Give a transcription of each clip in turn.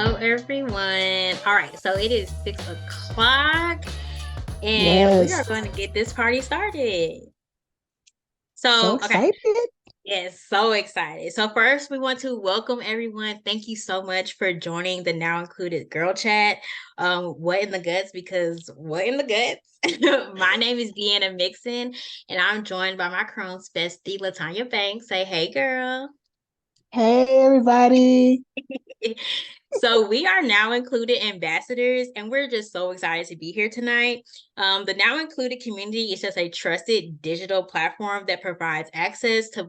Hello, everyone. All right, so it is 6 o'clock, and we are Yes, going to get this party started. so Okay, excited. yes, so excited. So first, we want to welcome everyone. Thank you so much for joining the now included girl chat. What in the guts? Because what in the guts? My name is Deanna Mixon, and I'm joined by my Crohn's bestie, Latanya Banks. Say hey, girl. Hey, everybody. So we are now included ambassadors, and we're just so excited to be here tonight. The now included community is just a trusted digital platform that provides access to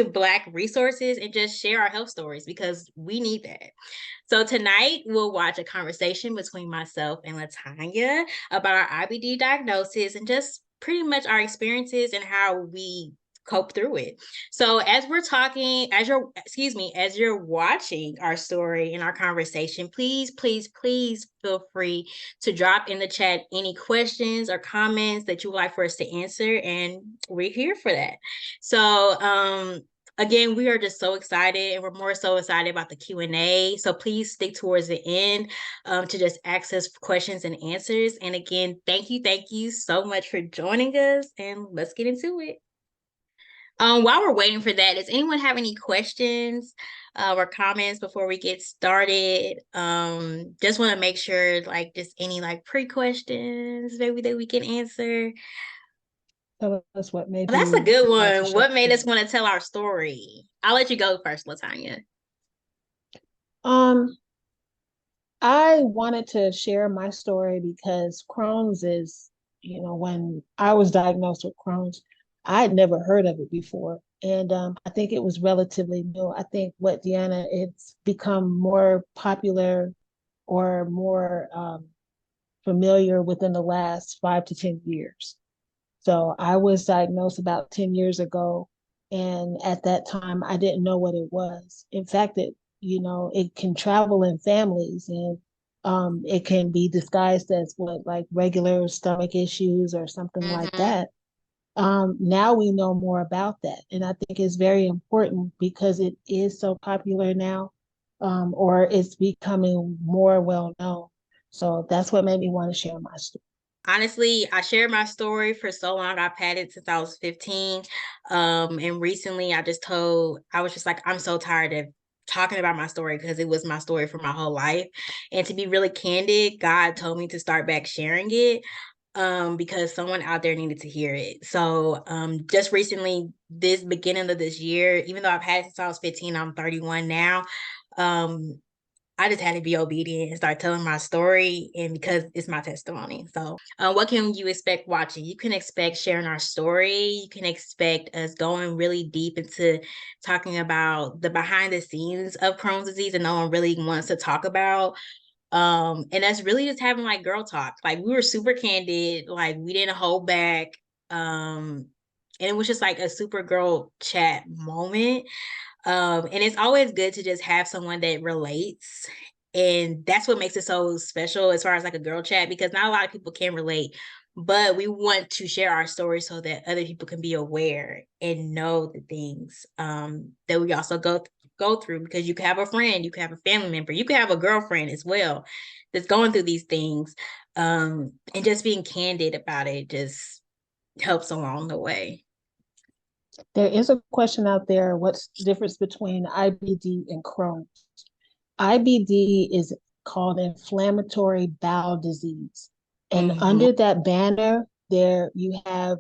Black resources and just share our health stories because we need that. So tonight we'll watch a conversation between myself and Latanya about our IBD diagnosis and just pretty much our experiences and how we cope through it. So as we're talking, as you're watching our story and our conversation, please feel free to drop in the chat any questions or comments that you would like for us to answer, and we're here for that. So again, we are just so excited, and we're more so excited about the Q&A. So please stick towards the end to just access questions and answers. And again, thank you so much for joining us, and let's get into it. While we're waiting for that, does anyone have any questions or comments before we get started? Just want to make sure, like, just any like pre-questions maybe that we can answer. Tell us what made That's a you good want to one. share What made us your want to tell our story? I'll let you go first, Latanya. Um, I wanted to share my story because Crohn's is, when I was diagnosed with Crohn's, I had never heard of it before. And I think it was relatively new. I think what Deanna, it's become more popular or more familiar within the last 5 to 10 years. So I was diagnosed about 10 years ago. And at that time, I didn't know what it was. In fact, it can travel in families and it can be disguised as what, like regular stomach issues or something like Mm-hmm. that. Now we know more about that. And I think it's very important because it is so popular now, or it's becoming more well known. So that's what made me want to share my story. Honestly, I shared my story for so long. I've had it since I was 15. And recently I was just like, I'm so tired of talking about my story because it was my story for my whole life. And to be really candid, God told me to start back sharing it because someone out there needed to hear it. So just recently, this beginning of this year, even though I've had it since I was 15, I'm 31 now. Um, I just had to be obedient and start telling my story, and because it's my testimony. So, what can you expect watching? You can expect sharing our story. You can expect us going really deep into talking about the behind the scenes of Crohn's disease and no one really wants to talk about. And that's really just having like girl talk. Like we were super candid, like we didn't hold back. And it was just like a super girl chat moment. And it's always good to just have someone that relates. And that's what makes it so special as far as like a girl chat, because not a lot of people can relate, but we want to share our story so that other people can be aware and know the things that we also go through, because you can have a friend, you can have a family member, you can have a girlfriend as well that's going through these things. And just being candid about it just helps along the way. There is a question out there, what's the difference between IBD and Crohn's? IBD is called inflammatory bowel disease. And Mm-hmm. under that banner, there you have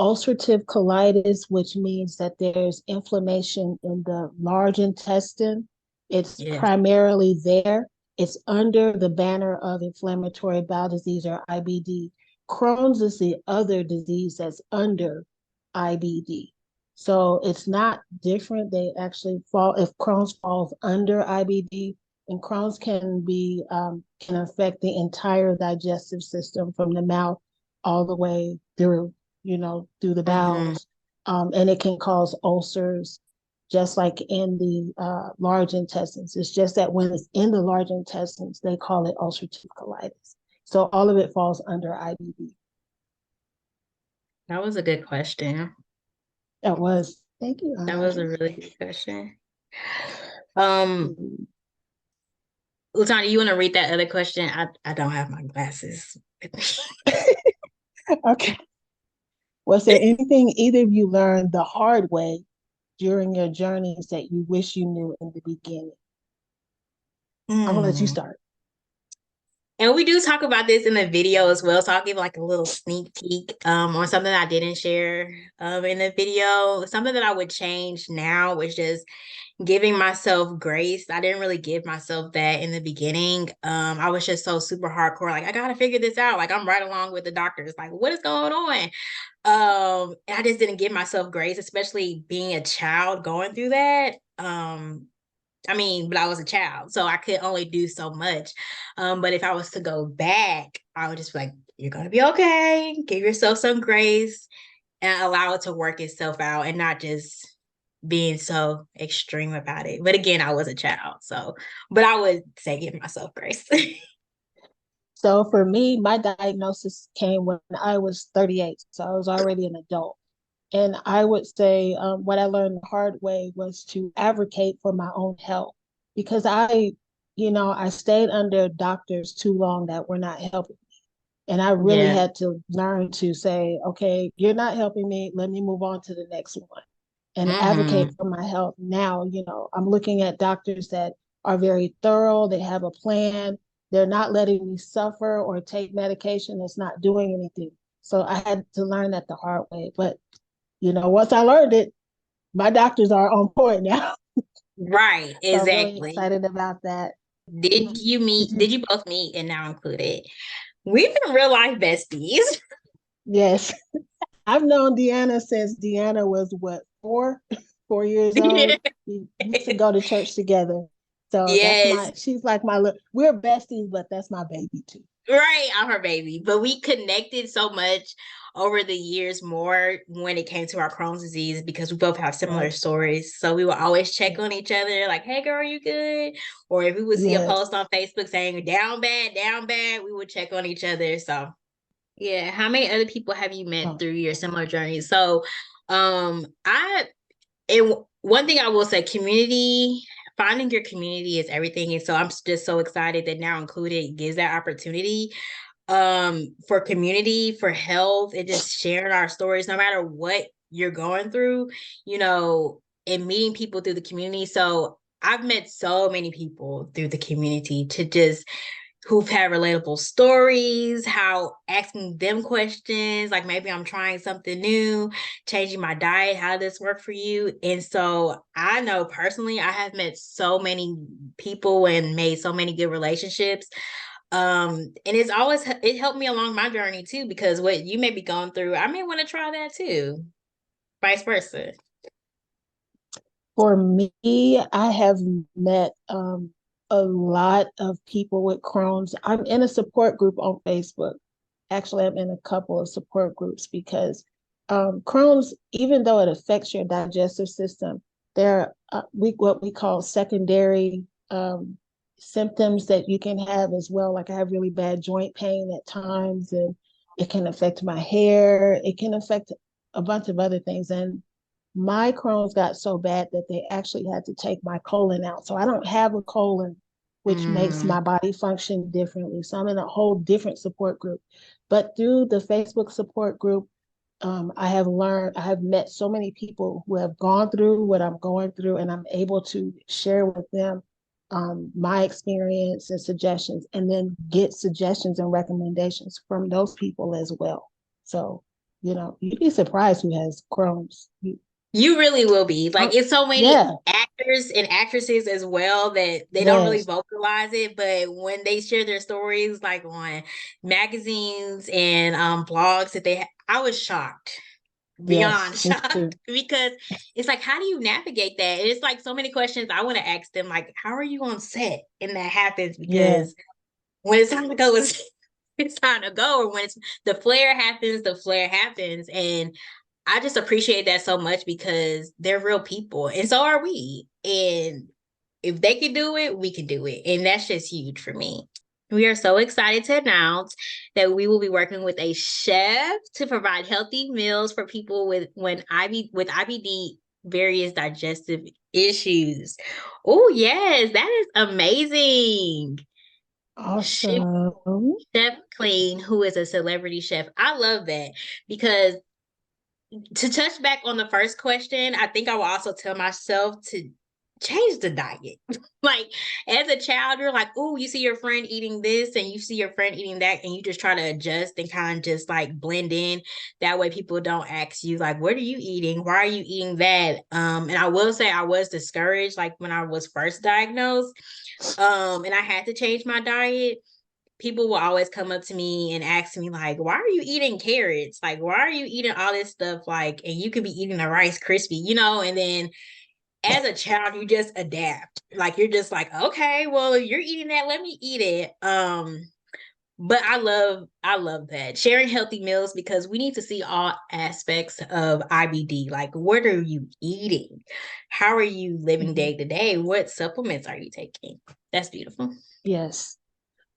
ulcerative colitis, which means that there's inflammation in the large intestine. It's Yes. primarily there. It's under the banner of inflammatory bowel disease or IBD. Crohn's is the other disease that's under IBD. So it's not different. They actually fall, if Crohn's falls under IBD, and Crohn's can affect the entire digestive system from the mouth all the way through, through the Mm-hmm. bowels. And it can cause ulcers, just like in the large intestines. It's just that when it's in the large intestines, they call it ulcerative colitis. So all of it falls under IBD. That was a good question. That was, thank you, That was a Audrey. really good question. Um, Latanya, you want to read that other question? I don't have my glasses with me. Okay. Was there anything either of you learned the hard way during your journeys that you wish you knew in the beginning? I'm gonna let you Hmm. start. And we do talk about this in the video as well. So I'll give like a little sneak peek on something I didn't share in the video. Something that I would change now was just giving myself grace. I didn't really give myself that in the beginning. I was just so super hardcore, like, I gotta figure this out. Like I'm right along with the doctors, like, what is going on? And I just didn't give myself grace, especially being a child going through that. I mean, but I was a child, so I could only do so much. But if I was to go back, I would just be like, you're gonna be okay. Give yourself some grace and allow it to work itself out and not just being so extreme about it. But again, I was a child, so but I would say give myself grace. So for me, my diagnosis came when I was 38. So I was already an adult. And I would say what I learned the hard way was to advocate for my own health because I stayed under doctors too long that were not helping. And I really Yeah. had to learn to say, okay, you're not helping me. Let me move on to the next one and advocate Hmm. for my health. Now, I'm looking at doctors that are very thorough, they have a plan, they're not letting me suffer or take medication that's not doing anything. So I had to learn that the hard way. But, once I learned it, my doctors are on point now. Right, So I'm really exactly. excited about that. Did Mhm. you Did meet, you? did you both meet and now included? We've been real life besties. Yes. I've known Deanna since Deanna was what, 4 years old. We used to go to church together. So Yes, she's like my little, we're besties, but that's my baby too. right, I'm her baby. But we connected so much over the years more when it came to our Crohn's disease because we both have similar Yes. stories. So we would always check Yes. on each other, like, hey girl, you good? Or if we would see a Yes. post on Facebook saying down bad, we would check on each other. So yeah, how many other people have you met Oh, through your similar journey? So I and one thing I will say, community, finding your community is everything. And so I'm just so excited that Now Included gives that opportunity for community, for health, and just sharing our stories, no matter what you're going through, and meeting people through the community. So I've met so many people through the community to just who've had relatable stories, how asking them questions, like maybe I'm trying something new, changing my diet, how does this work for you? And so I know personally, I have met so many people and made so many good relationships. And it helped me along my journey too, because what you may be going through, I may want to try that too, vice versa. for me, I have met a lot of people with Crohn's. I'm in a support group on Facebook. Actually, I'm in a couple of support groups because Crohn's, even though it affects your digestive system, there are what we call secondary symptoms that you can have as well. Like I have really bad joint pain at times, and it can affect my hair. It can affect a bunch of other things. And my Crohn's got so bad that they actually had to take my colon out. So I don't have a colon, which makes Mm, my body function differently. So I'm in a whole different support group. But through the Facebook support group, I have met so many people who have gone through what I'm going through, and I'm able to share with them my experience and suggestions, and then get suggestions and recommendations from those people as well. So, you'd be surprised who has Crohn's. you really will be. Like it's so many Yeah, actors and actresses as well that they don't really yes, vocalize it, but when they share their stories like on magazines and blogs that I was shocked, yes, beyond me shocked too. because it's like, how do you navigate that? And it's like so many questions I want to ask them, like, how are you on set and that happens? Yeah, Because when it's time to go, it's time to go. Or when it's the flare happens. And I just appreciate that so much because they're real people. And so are we. And if they can do it, we can do it. And that's just huge for me. We are so excited to announce that we will be working with a chef to provide healthy meals for people with IBD various digestive issues. Oh, yes, that is amazing. Chef, Awesome. Chef Clean, who is a celebrity chef. I love that because to touch back on the first question, I think I will also tell myself to change the diet. Like as a child, you're like, oh, you see your friend eating this and you see your friend eating that, and you just try to adjust and kind of just like blend in. That way people don't ask you like, what are you eating? Why are you eating that? And I will say I was discouraged like when I was first diagnosed. And I had to change my diet. People will always come up to me and ask me like, why are you eating carrots? Like, why are you eating all this stuff? Like, and you could be eating a Rice Krispie, you know? And then as a child, you just adapt. Like, you're just like, okay, well, you're eating that, let me eat it. But I love that sharing healthy meals because we need to see all aspects of IBD. Like, what are you eating? How are you living Mhm. day to day? What supplements are you taking? That's beautiful. Yes.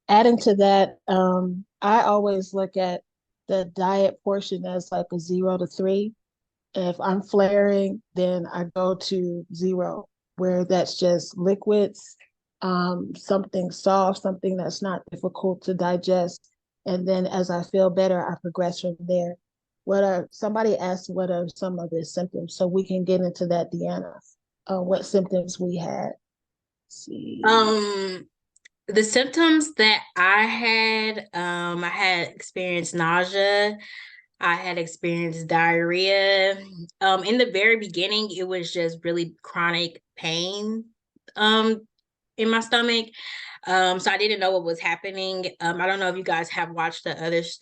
Adding to that, I always look at the diet portion as like a 0 to 3. If I'm flaring, then I go to 0, where that's just liquids, something soft, something that's not difficult to digest. And then as I feel better, I progress from there. Somebody asked what are some of the symptoms? So we can get into that, Deanna. What symptoms we had. Let's see. Um, the symptoms that I had experienced nausea. I had experienced diarrhea. In the very beginning, it was just really chronic pain um in my stomach. So I didn't know what was happening. I don't know if you guys have watched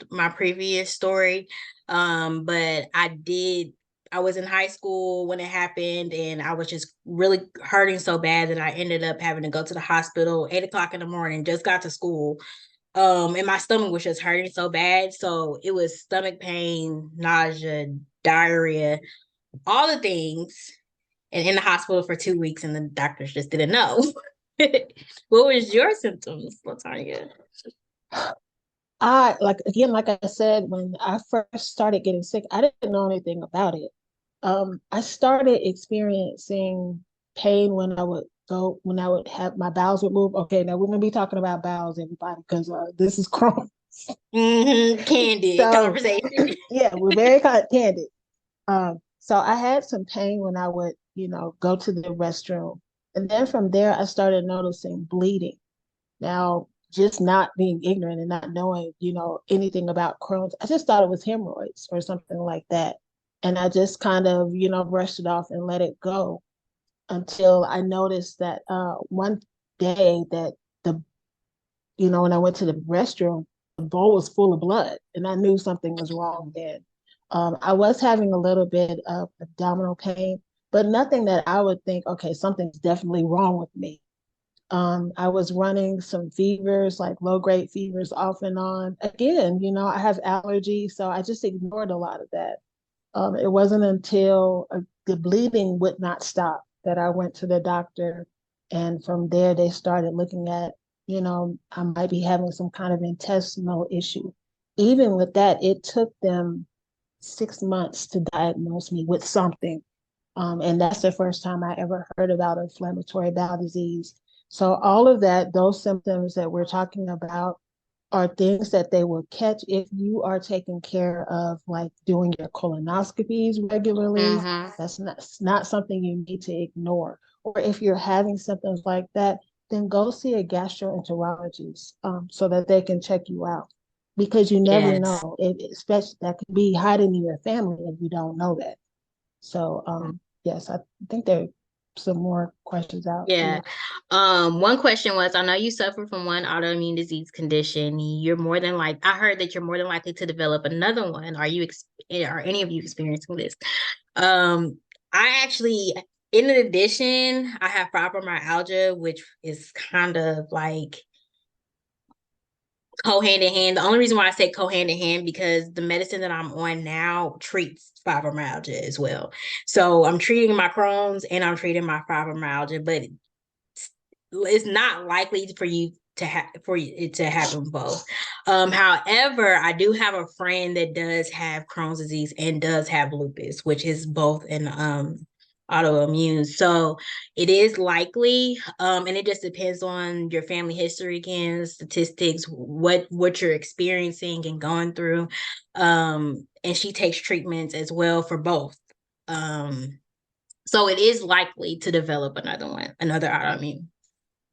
my previous story. But I was in high school when it happened, and I was just really hurting so bad that I ended up having to go to the hospital 8 o'clock in the morning, just got to school. And my stomach was just hurting so bad. So it was stomach pain, nausea, diarrhea, all the things, and in the hospital for 2 weeks, and the doctors just didn't know. What was your symptoms, Latanya? I like again, like I said, when I first started getting sick, I didn't know anything about it. I started experiencing pain when I would have my bowels would move. Okay, now we're gonna be talking about bowels, everybody, because this is Crohn's. Candid So conversation. yeah, we're very candid. So I had some pain when I would, go to the restroom, and then from there I started noticing bleeding. Now, just not being ignorant and not knowing, anything about Crohn's, I just thought it was hemorrhoids or something like that. And I just kind of, brushed it off and let it go until I noticed that one day that when I went to the restroom, the bowl was full of blood and I knew something was wrong then. I was having a little bit of abdominal pain, but nothing that I would think, okay, something's definitely wrong with me. I was running some fevers, like low grade fevers off and on. Again, I have allergies, so I just ignored a lot of that. It wasn't until the bleeding would not stop that I went to the doctor. And from there, they started looking at, I might be having some kind of intestinal issue. Even with that, it took them 6 months to diagnose me with something. And that's the first time I ever heard about inflammatory bowel disease. So, all of that, those symptoms that we're talking about, are things that they will catch if you are taking care of, like doing your colonoscopies regularly. Mm-hmm. That's not something you need to ignore. Or if you're having symptoms like that, then go see a gastroenterologist, so that they can check you out. Because you never Yes. know, especially that could be hiding in your family if you don't know that. So, yes, I think there are some more questions out Yeah. here. One question was, I know you suffer from one autoimmune disease condition. I heard that you're more than likely to develop another one. Are any of you experiencing this? Um, I actually, in addition, I have fibromyalgia, which is kind of like co-hand in hand. The only reason why I say co-hand in hand because the medicine that I'm on now treats fibromyalgia as well. So I'm treating my Crohn's and I'm treating my fibromyalgia, but it's not likely for it to happen both. However, I do have a friend that does have Crohn's disease and does have lupus, which is both an autoimmune. So it is likely, and it just depends on your family history again, statistics, what you're experiencing and going through. And she takes treatments as well for both. So it is likely to develop another autoimmune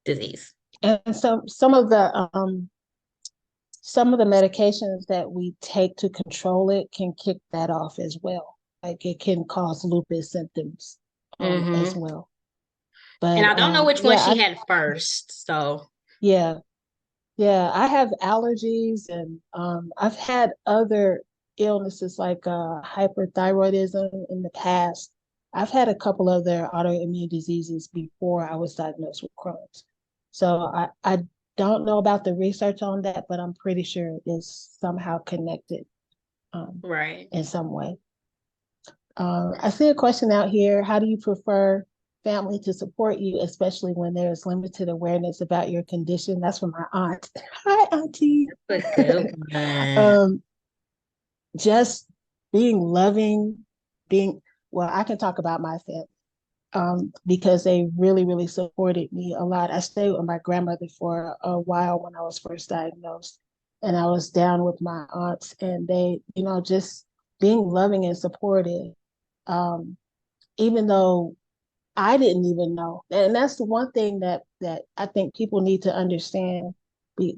disease. And some of the medications that we take to control it can kick that off as well. Like it can cause lupus symptoms as Mm-hmm. well. And But I don't know which one yeah, she had first. So, yeah, yeah, I have allergies and I've had other illnesses like hyperthyroidism in the past. I've had a couple other autoimmune diseases before I was diagnosed with Crohn's. So I don't know about the research on that, but I'm pretty sure it is somehow connected um, right. in some way. I see a question out here. How do you prefer family to support you, especially when there's limited awareness about your condition? That's from my aunt. Hi, Auntie. That's a good one. um, just being loving, being, well, I can talk about my family because they really, really supported me a lot. I stayed with my grandmother for a while when I was first diagnosed, and I was down with my aunts, and they, just being loving and supportive. Um, Even though I didn't even know. And that's the one thing that I think people need to understand.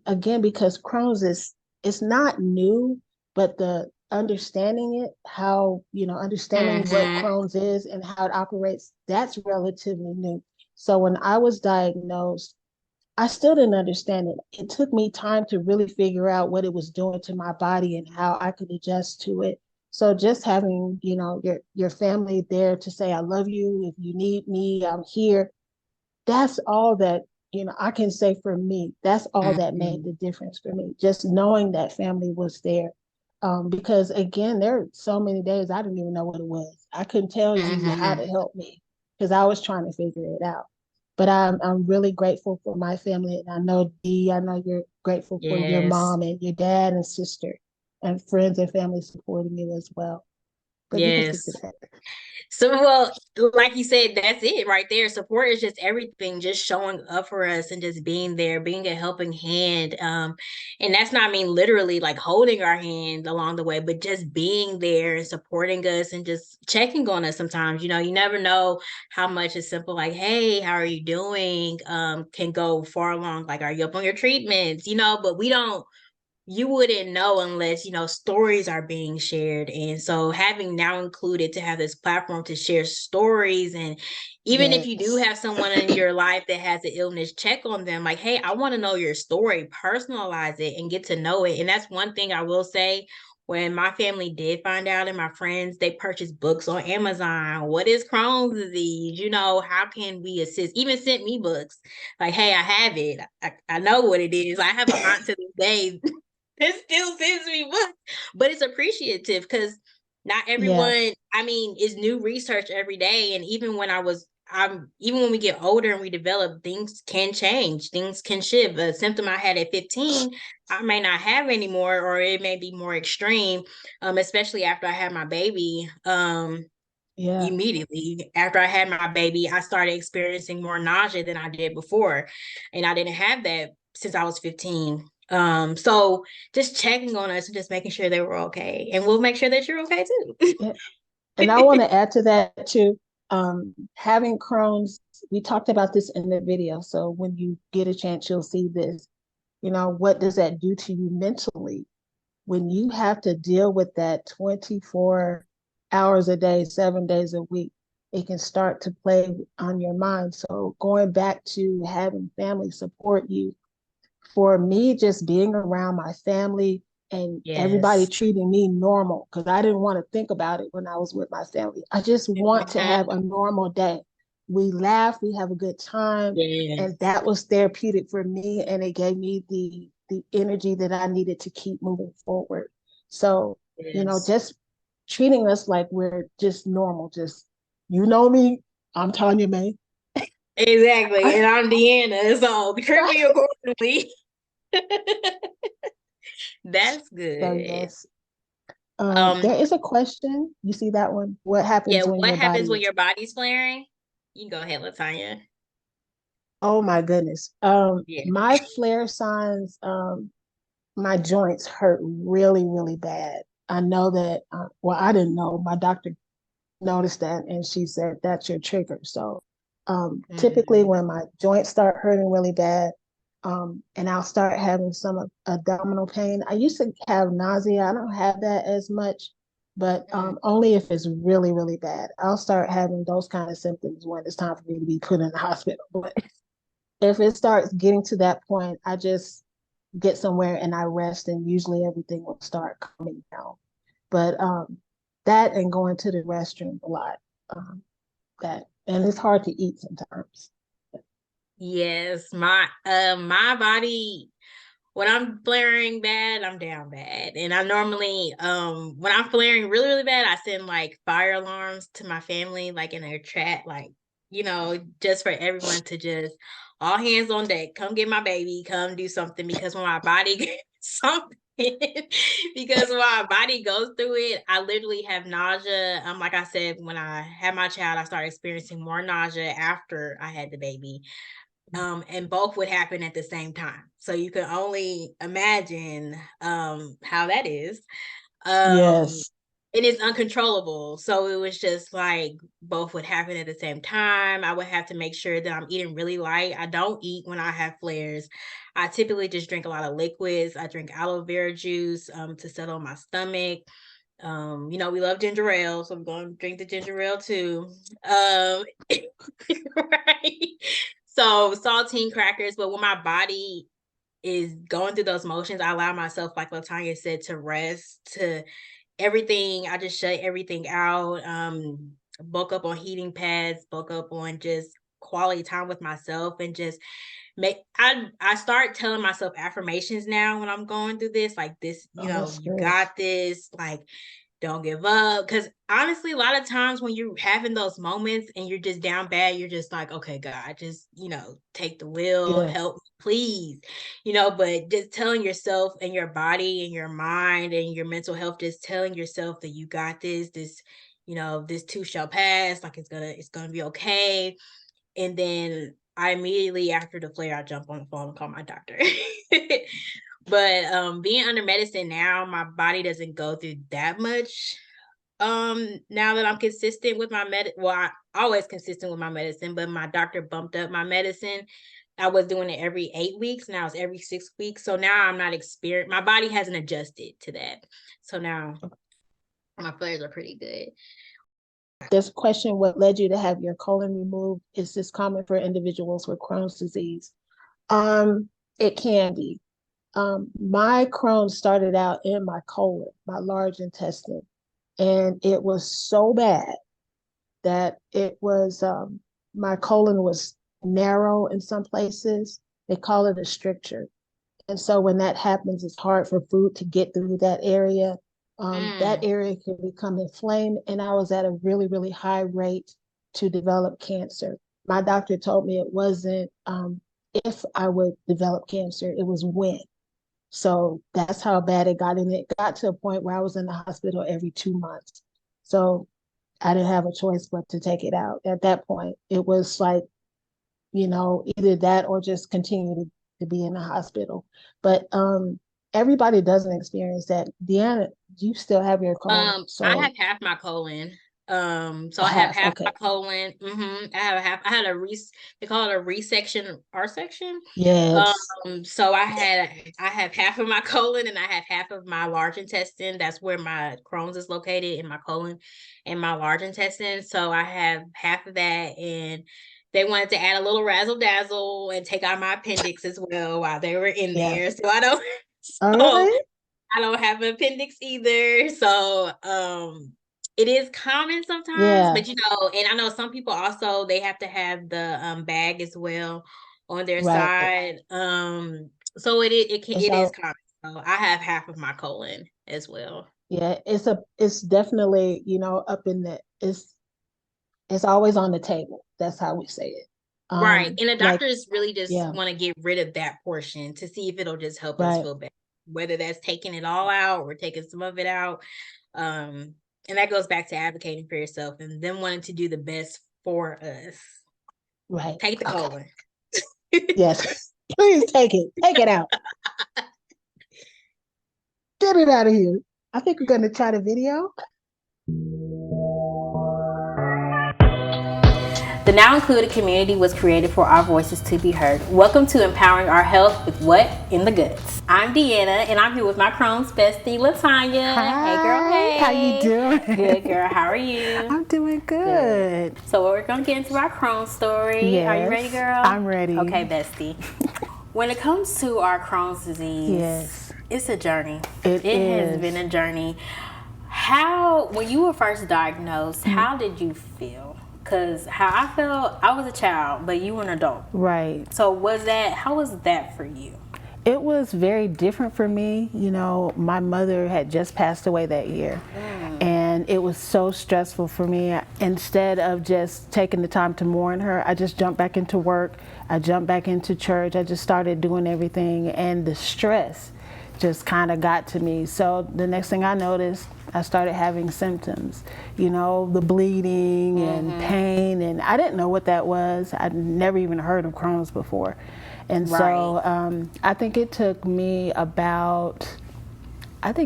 Again, because Crohn's is it's not new, but the understanding it, how, understanding what Mm-hmm. Crohn's is and how it operates, that's relatively new. So when I was diagnosed, I still didn't understand it. It took me time to really figure out what it was doing to my body and how I could adjust to it. So just having, your family there to say, I love you. If you need me, I'm here. That's all that, I can say for me. That's all that made Mm-hmm. the difference for me. Just knowing that family was there. Because again, there are so many days I didn't even know what it was. I couldn't tell you how Mm-hmm. to help me because I was trying to figure it out. But I'm really grateful for my family, and I know Dee, I know you're grateful for your Yes. mom and your dad and sister, and friends and family supporting you as well. But you can speak to Yes. that. So, well, like you said, that's it right there. Support is just everything, just showing up for us and just being there, being a helping hand. And that's not mean literally like holding our hand along the way, but just being there and supporting us and just checking on us sometimes. You never know how much a simple like, hey, how are you doing? Can go far along. Like, are you up on your treatments? But we don't you wouldn't know unless stories are being shared. And so having now included to have this platform to share stories, and even if you do Yes. have someone in your life that has an illness, check on them like, hey, I want to know your story, personalize it and get to know it. And that's one thing I will say. When my family did find out and my friends, they purchased books on Amazon. What is Crohn's disease? How can we assist? Even sent me books like, hey, I have it. I know what it is. I have an aunt to this day it still sends me books, but it's appreciative because not Yeah. everyone, I mean, is new research every day. And even when we get older and we develop, things can change, things can shift. A symptom I had at 15, I may not have anymore, or it may be more extreme, especially after I had my baby. Yeah. Immediately after I had my baby, I started experiencing more nausea than I did before. And I didn't have that since I was 15. So just checking on us and just making sure they were okay. And we'll make sure that you're okay too. Yeah. And I want to add to that too. Having Crohn's, we talked about this in the video. So when you get a chance, you'll see this. What does that do to you mentally when you have to deal with that 24 hours a day, 7 days a week? It can start to play on your mind. So going back to having family support you, for me, just being around my family and everybody Yes. treating me normal, because I didn't want to think about it when I was with my family. I just want to have Mhm. a normal day. We laugh, we have a good time, Yeah. and that was therapeutic for me, and it gave me the energy that I needed to keep moving forward. So, Yes. just treating us like we're just normal, just you know me, I'm Tanya May. Exactly. And I'm Deanna. So treat me accordingly. That's So good. yes. Um, There is a question. You see that one? What yeah, happens when what your happens body when is? your body's flaring? You can go ahead, Latanya. Oh my goodness. Yeah. My flare signs, my joints hurt really, really bad. I know that, well, I didn't know. My doctor noticed that and she said that's your trigger. So typically Mm. when my joints start hurting really bad, and I'll start having some abdominal pain. I used to have nausea. I don't have that as much, but Mm. only if it's really, really bad. I'll start having those kind of symptoms when it's time for me to be put in the hospital. But if it starts getting to that point, I just get somewhere and I rest, and usually everything will start calming down. But that and going to the restroom a lot. Um, that and it's hard to eat sometimes. Yes, my body when I'm flaring bad, I'm down bad. And I normally when I'm flaring really, really bad, I send like fire alarms to my family, like in their chat, like, just for everyone to just all hands on deck, come get my baby, come do something because when my body gets something because when my body goes through it, I literally have nausea. Like I said, when I had my child, I started experiencing more nausea after I had the baby, and both would happen at the same time. So you can only imagine how that is. Um, Yes. and it's uncontrollable. So it was just like both would happen at the same time. I would have to make sure that I'm eating really light. I don't eat when I have flares. I typically just drink a lot of liquids. I drink aloe vera juice to settle my stomach. We love ginger ale, so I'm going to drink the ginger ale too. Right. So saltine crackers, but when my body is going through those motions, I allow myself, like Latanya said, to rest, to everything. I just shut everything out. Bulk up on heating pads, bulk up on just quality time with myself, and just I start telling myself affirmations now when I'm going through this, like this, Oh, that's you good. got this, like don't give up. Because honestly, a lot of times when you're having those moments and you're just down bad, you're just like, okay, God, just, take the wheel, Yeah. help me, please. But just telling yourself and your body and your mind and your mental health, just telling yourself that you got this too shall pass, like it's gonna be okay. And then I immediately after the flare, I jump on the phone and call my doctor. But being under medicine now, my body doesn't go through that much. Now that I'm consistent with my I always consistent with my medicine, but my doctor bumped up my medicine. I was doing it every 8 weeks. Now it's every 6 weeks. So now I'm not experienced. My body hasn't adjusted to that. So now my flares are pretty good. There's a question, what led you to have your colon removed? Is this common for individuals with Crohn's disease? It can be. My Crohn's started out in my colon, my large intestine, and it was so bad that it was my colon was narrow in some places. They call it a stricture. And so when that happens, it's hard for food to get through that area. That Mm. area can become inflamed. And I was at a really, really high rate to develop cancer. My doctor told me it wasn't if I would develop cancer, it was when. So that's how bad it got. And it got to a point where I was in the hospital every 2 months. So I didn't have a choice but to take it out. At that point, it was like, either that or just continue to be in the hospital. But everybody doesn't experience that. Deanna, you still have your colon. I So have half my colon. So a I have half. half my Okay. colon. I have a half. I had they call it a resection, R section. Yes. So I have half of my colon and I have half of my large intestine. That's where my Crohn's is located, in my colon and my large intestine. So I have half of that, and they wanted to add a little razzle dazzle and take out my appendix as well while they were in Yeah. there. So I don't. All So right. I don't have an appendix either. So it is common sometimes, Yeah. but and I know some people also they have to have the bag as well on their Right. side. So It's it is out. common. So I have half of my colon as well. Yeah. It's definitely, up in the it's always on the table. That's how we say it. Right. And the Like, doctors really just yeah, want to get rid of that portion to see if it'll just help us right. feel better. whether that's taking it all out or taking some of it out. And that goes back to advocating for yourself and them wanting to do the best for us. Right. Take the colon. Yes. Please take it. Take it out. Get it out of here. I think we're going to try the video. The Now Included community was created for our voices to be heard. Welcome to Empowering Our Health with What in the Guts. I'm Deanna, and I'm here with my Crohn's bestie, Latanya. Hi. Hey, girl. Hey. How you doing? Good, girl. How are you? I'm doing good. So we're going to get into our Crohn's story. Yes. Are you ready, girl? I'm ready. Okay, bestie. When it comes to our Crohn's disease, Yes. It's a journey. It has is. been a journey. When you were first diagnosed, how did you feel? Because how I felt, I was a child, but you were an adult. Right. So how was that for you? It was very different for me. You know, my mother had just passed away that year. And it was so stressful for me. Instead of just taking the time to mourn her, I just jumped back into work. I jumped back into church. I just started doing everything. And the stress just kind of got to me. So the next thing I noticed, I started having symptoms, you know, the bleeding and pain, and I didn't know what that was. I'd never even heard of Crohn's before. And so I think it took me about,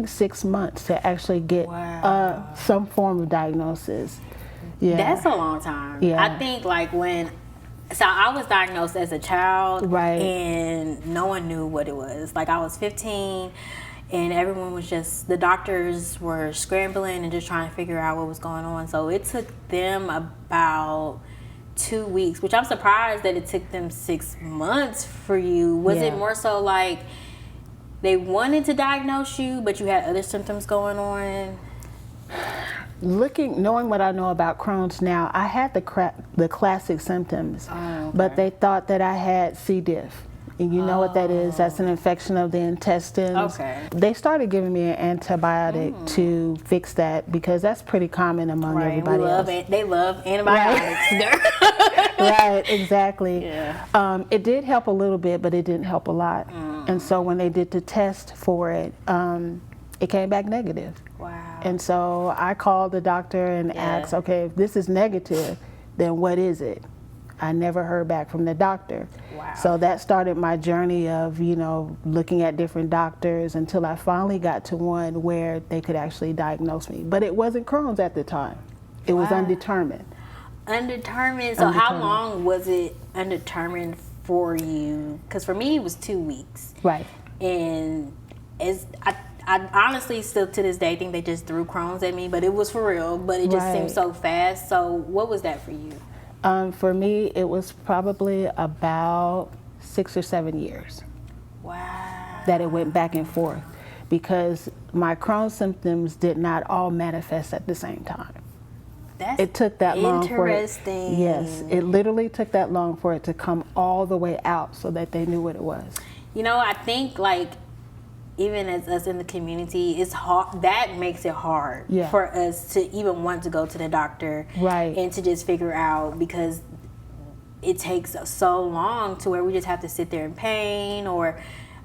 6 months to actually get some form of diagnosis. Yeah. That's a long time. Yeah. I think so I was diagnosed as a child, Right. and no one knew what it was. Like I was 15 and everyone was the doctors were scrambling and just trying to figure out what was going on. So it took them about 2 weeks, which I'm surprised that it took them 6 months for you. Was it more so like they wanted to diagnose you, but you had other symptoms going on? Knowing what I know about Crohn's now, I had the classic symptoms, but they thought that I had C. diff. And you know what that is? That's an infection of the intestines. Okay. They started giving me an antibiotic to fix that because that's pretty common among everybody else. They love antibiotics. Right, exactly. Yeah. It did help a little bit, but it didn't help a lot. And so when they did the test for it, it came back negative. Wow. And so I called the doctor and asked, okay, if this is negative, then what is it? I never heard back from the doctor. Wow. So that started my journey of, looking at different doctors until I finally got to one where they could actually diagnose me. But it wasn't Crohn's at the time. It was undetermined. Undetermined. So how long was it undetermined for you? Because for me, it was 2 weeks. Right. And I honestly still to this day think they just threw Crohn's at me, but it was for real. But it just seemed so fast. So what was that for you? For me, it was probably about 6 or 7 years. Wow. That it went back and forth because my Crohn's symptoms did not all manifest at the same time. That's it took that long for it. Interesting. Yes, it literally took that long for it to come all the way out so that they knew what it was. I think even as us in the community, it's hard. That makes it hard for us to even want to go to the doctor, right? And to just figure out, because it takes so long to where we just have to sit there in pain or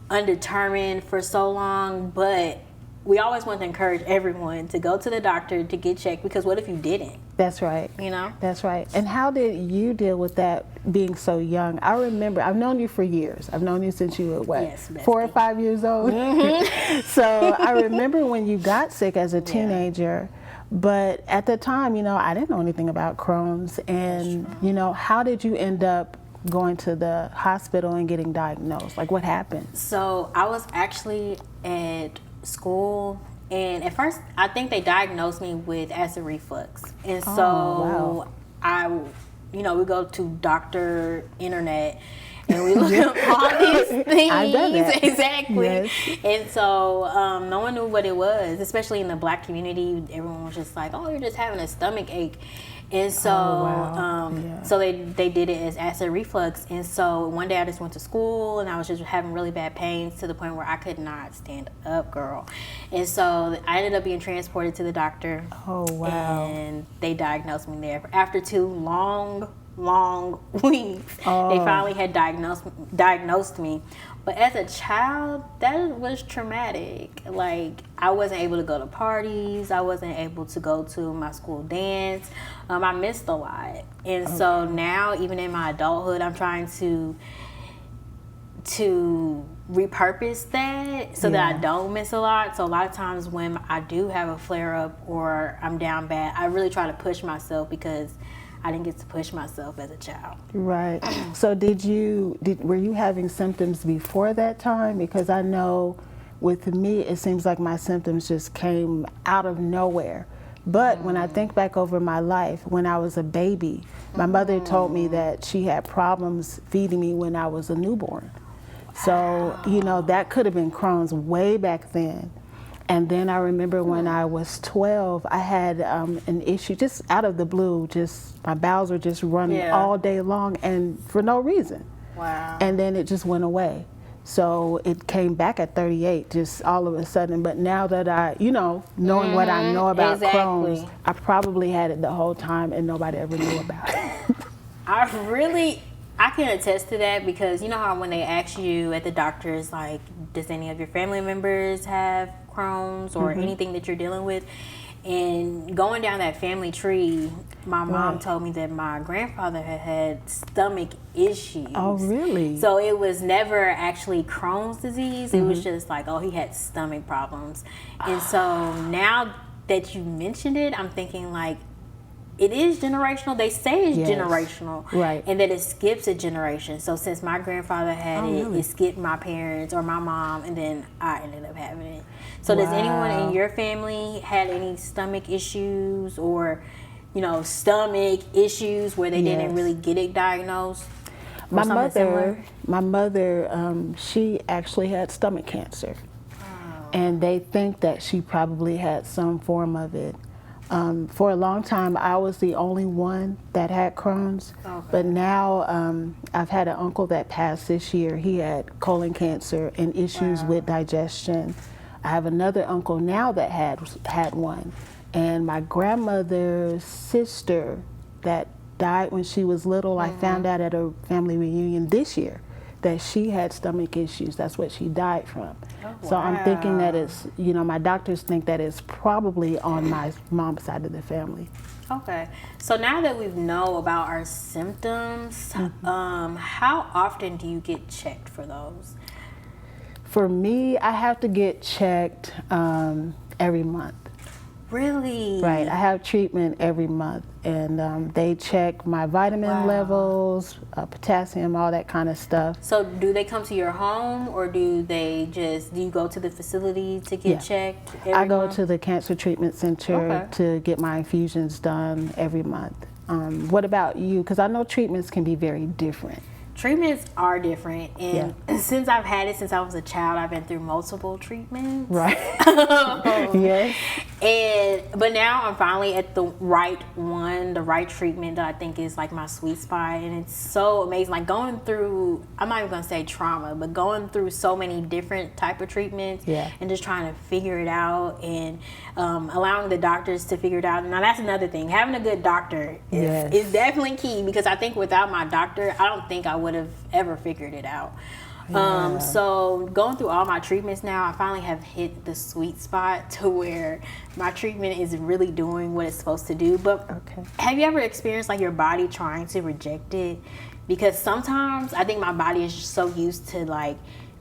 undetermined for so long. But we always want to encourage everyone to go to the doctor to get checked, because what if you didn't? That's right. That's right. And how did you deal with that being so young? I remember, I've known you for years. I've known you since you were, what, 4 or 5 years old? So I remember when you got sick as a teenager, but at the time, I didn't know anything about Crohn's. And, how did you end up going to the hospital and getting diagnosed? Like, what happened? So I was actually at school, and at first I think they diagnosed me with acid reflux, and so we go to Dr. Internet and we look up all these things. I've done that. Exactly. Yes. And so no one knew what it was, especially in the Black community. Everyone was just like, oh, you're just having a stomach ache. And so so they did it as acid reflux. And so one day I just went to school and I was just having really bad pains to the point where I could not stand up, girl. And so I ended up being transported to the doctor. Oh, wow. And they diagnosed me there. After 2 long weeks, they finally had diagnosed me. But as a child, that was traumatic. Like, I wasn't able to go to parties. I wasn't able to go to my school dance. I missed a lot. And so now, even in my adulthood, I'm trying to repurpose that so that I don't miss a lot. So a lot of times when I do have a flare up or I'm down bad, I really try to push myself because I didn't get to push myself as a child. Right. So were you having symptoms before that time? Because I know with me, it seems like my symptoms just came out of nowhere. But when I think back over my life, when I was a baby, my mother told me that she had problems feeding me when I was a newborn. So, that could have been Crohn's way back then. And then I remember when I was 12, I had an issue just out of the blue, just my bowels were just running all day long and for no reason. Wow. And then it just went away. So it came back at 38, just all of a sudden. But now that I, knowing what I know about Crohn's, I probably had it the whole time and nobody ever knew about it. I can attest to that because you know how when they ask you at the doctor's, like, does any of your family members have Crohn's or anything that you're dealing with? And going down that family tree, my mom told me that my grandfather had stomach issues. Oh, really? So it was never actually Crohn's disease. It was just like, oh, he had stomach problems. And so now that you mentioned it, I'm thinking like, it is generational. They say it's generational, right? And that it skips a generation. So since my grandfather had it skipped my parents or my mom, and then I ended up having it. So does anyone in your family had any stomach issues or, stomach issues where they didn't really get it diagnosed? My mother, she actually had stomach cancer, and they think that she probably had some form of it. For a long time, I was the only one that had Crohn's, but now I've had an uncle that passed this year. He had colon cancer and issues with digestion. I have another uncle now that had one, and my grandmother's sister that died when she was little, I found out at a family reunion this year that she had stomach issues. That's what she died from. So I'm thinking that it's, my doctors think that it's probably on my mom's side of the family. Okay. So now that we know about our symptoms, how often do you get checked for those? For me, I have to get checked every month. Really? Right. I have treatment every month, and they check my vitamin levels, potassium, all that kind of stuff. So do they come to your home, or do you go to the facility to get checked every I go month? to the Cancer Treatment Center to get my infusions done every month. What about you? Because I know treatments can be very different. Treatments are different, and since I've had it since I was a child, I've been through multiple treatments. Right. Yes. But now I'm finally at the right treatment that I think is like my sweet spot, and it's so amazing. Like going through, I'm not even gonna say trauma, but going through so many different type of treatments, and just trying to figure it out, and allowing the doctors to figure it out. Now that's another thing. Having a good doctor is definitely key, because I think without my doctor, I don't think I would have ever figured it out. So going through all my treatments now, I finally have hit the sweet spot to where my treatment is really doing what it's supposed to do. But have you ever experienced like your body trying to reject it? Because sometimes I think my body is just so used to like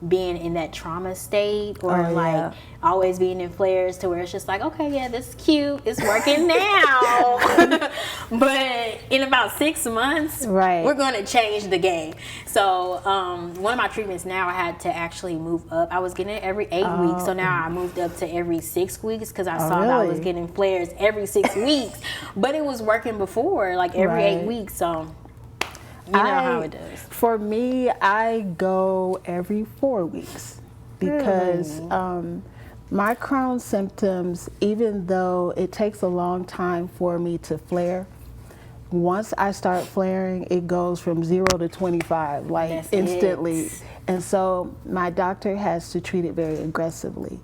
being in that trauma state, or always being in flares, to where it's just like, okay, yeah, this is cute, it's working now. But in about 6 months, we're going to change the game. So one of my treatments now, I had to actually move up. I was getting it every 8 weeks, so now I moved up to every 6 weeks, because I saw that I was getting flares every 6 weeks. But it was working before, like every 8 weeks. So you know how it does. For me, I go every 4 weeks, because my Crohn's symptoms, even though it takes a long time for me to flare, once I start flaring, it goes from 0 to 25, like instantly. And so my doctor has to treat it very aggressively.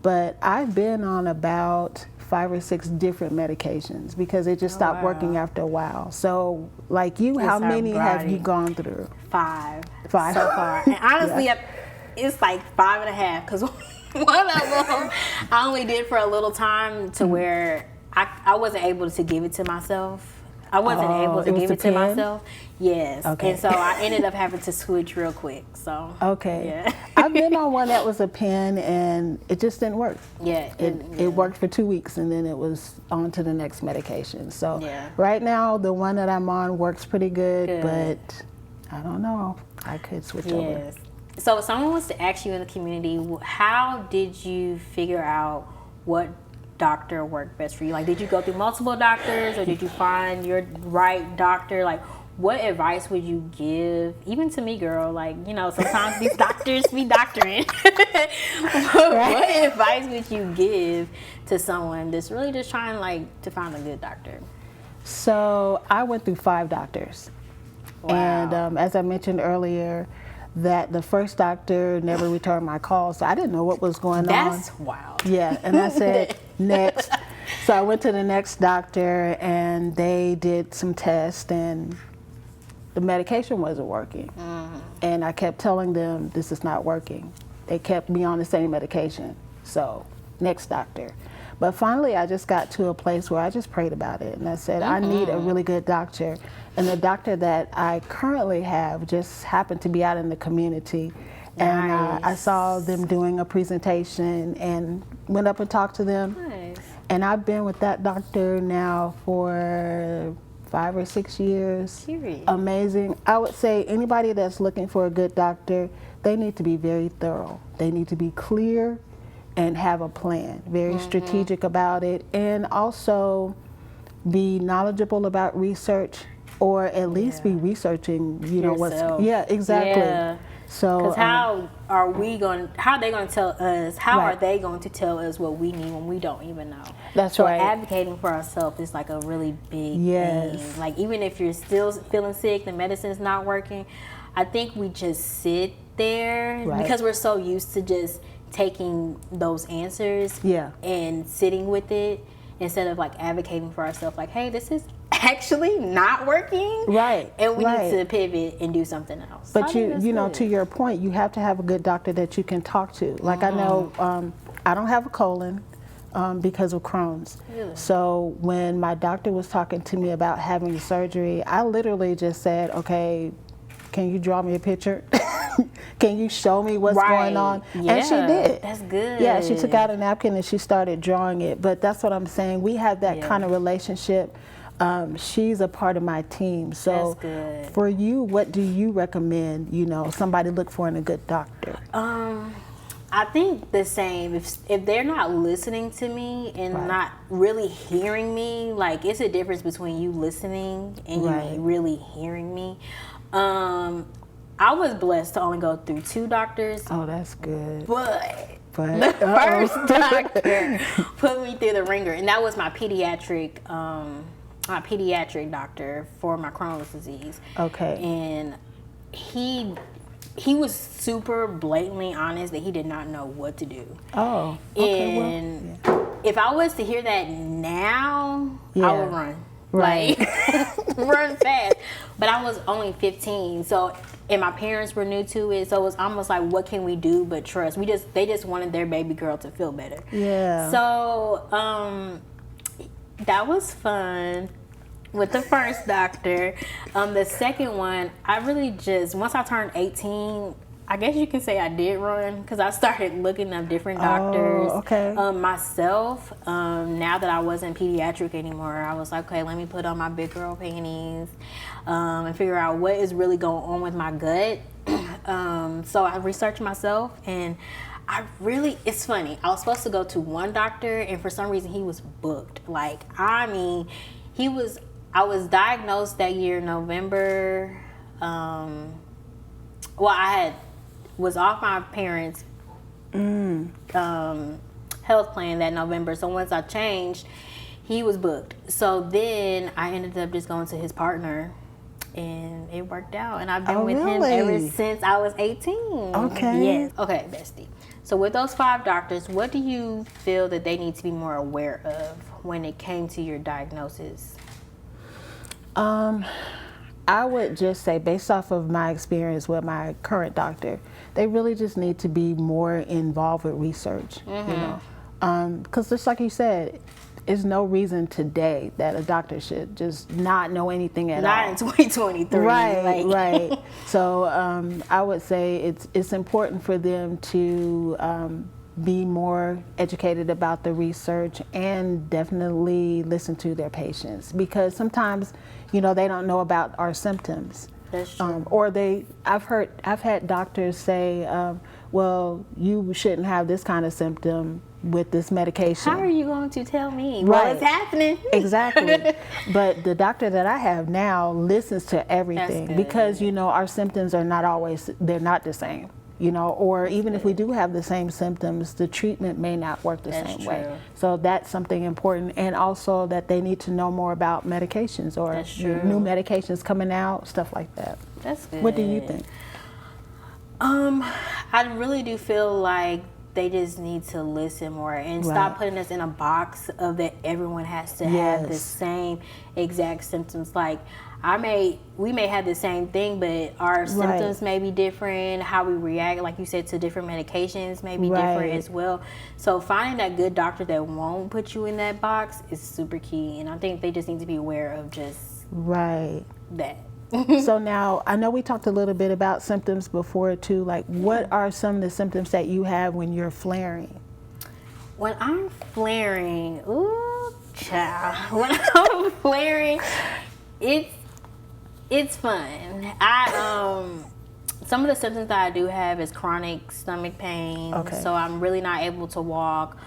But I've been on about 5 or 6 different medications, because it just stopped working after a while. So like you, how many have you gone through? 5 5 so far. And honestly, it's like 5.5 because one of them I only did for a little time to where I wasn't able to give it to myself. I wasn't able to give it to myself. Yes. Okay. And so I ended up having to switch real quick. So Okay. yeah. I've been on one that was a pen and it just didn't work. Yeah. It worked for 2 weeks and then it was on to the next medication. So Yeah. right now the one that I'm on works pretty good. But I don't know. I could switch over. Yes. So if someone was to ask you in the community, how did you figure out what doctor worked best for you? Like, did you go through multiple doctors or did you find your right doctor? Like, what advice would you give, even to me, girl? Like, you know, sometimes these doctors be doctoring. What advice would you give to someone that's really just trying, like, to find a good doctor? So I went through 5 doctors. Wow. And as I mentioned earlier, that the first doctor never returned my call, so I didn't know what was going on. That's wild. Yeah, and I said, next. So I went to the next doctor and they did some tests and the medication wasn't working. And I kept telling them, this is not working. They kept me on the same medication. So next doctor. But finally I just got to a place where I just prayed about it and I said, I need a really good doctor. And the doctor that I currently have just happened to be out in the community. And I saw them doing a presentation and went up and talked to them. Nice. And I've been with that doctor now for 5 or 6 years. Period. Amazing. I would say anybody that's looking for a good doctor, they need to be very thorough. They need to be clear and have a plan, very strategic about it, and also be knowledgeable about research, or at least be researching, you know, Yourself. exactly. Yeah. So Because how are they going to tell us, how are Right. they going to tell us what we need when we don't even know? That's so right. advocating for ourselves is like a really big Yes. thing. Like, even if you're still feeling sick, the medicine's not working, I think we just sit there Right. because we're so used to just taking those answers Yeah. and sitting with it instead of like advocating for ourselves, like, hey, this is actually not working. Right, And we right. need to pivot and do something else. So I But think that's you know, good. to your point, you have to have a good doctor that you can talk to. Like I know, I don't have a colon because of Crohn's. Really? So when my doctor was talking to me about having surgery, I literally just said, okay, can you draw me a picture? Can you show me what's going on? And she Yeah, did. that's good. Yeah, she took out a napkin and she started drawing it. But that's what I'm saying. We have that Yeah. kind of relationship. She's a part of my team. So That's good. for you, what do you recommend, you know, somebody look for in a good doctor? I think the same. If they're not listening to me and Right. not really hearing me, like, it's a difference between you listening and Right. you really hearing me. I was blessed to only go through 2 doctors, Oh, that's good. but But the first doctor put me through the ringer, and that was my pediatric doctor for my Crohn's disease. Okay. And he was super blatantly honest that he did not know what to do. Oh, okay. And Well, if I was to hear that now, I Yeah. would run. Right. Like, run fast. But I was only 15, so, and my parents were new to it, so it was almost like, what can we do but trust? They just wanted their baby girl to feel better. Yeah. So, that was fun with the first doctor. The second one, I really just, once I turned 18, I guess you can say I did run because I started looking up different doctors. okay. Myself, now that I wasn't pediatric anymore, I was like, okay, let me put on my big girl panties and figure out what is really going on with my gut. So I researched myself, and it's funny. I was supposed to go to one doctor, and for some reason he was booked. Like, I mean, I was diagnosed that year, November. I was off my parents' health plan that November. So once I changed, he was booked. So then I ended up just going to his partner, and it worked out. And I've been with him ever really? since I was 18. Okay. Yes. Okay, bestie. So with those 5 doctors, what do you feel that they need to be more aware of when it came to your diagnosis? I would just say, based off of my experience with my current doctor, they really just need to be more involved with research, you know. Because just like you said, there's no reason today that a doctor should just not know anything at all. Not in 2023. Right, right. So I would say it's important for them to be more educated about the research and definitely listen to their patients, because sometimes, you know, they don't know about our symptoms. That's true. Or I've had doctors say, well, you shouldn't have this kind of symptom with this medication. How are you going to tell me Right. what's happening? Exactly. But the doctor that I have now listens to everything, good. because, you know, our symptoms are not always, they're not the same, you know, or even if we do have the same symptoms, the treatment may not work the That's same way. true. So that's something important. And also that they need to know more about medications, or That's true. new medications coming out, stuff like that. That's good. What do you think? I really do feel like they just need to listen more and stop Right. putting us in a box of that everyone has to have the Yes. same exact symptoms. Like we may have the same thing, but our symptoms may be different. How we react, like you said, to different medications may be different Right. as well. So finding that good doctor that won't put you in that box is super key. And I think they just need to be aware of just Right. that. So now, I know we talked a little bit about symptoms before too. Like, what are some of the symptoms that you have when you're flaring? When I'm flaring, ooh, child. When I'm flaring, it's fun. Some of the symptoms that I do have is chronic stomach pain. Okay. So I'm really not able to walk.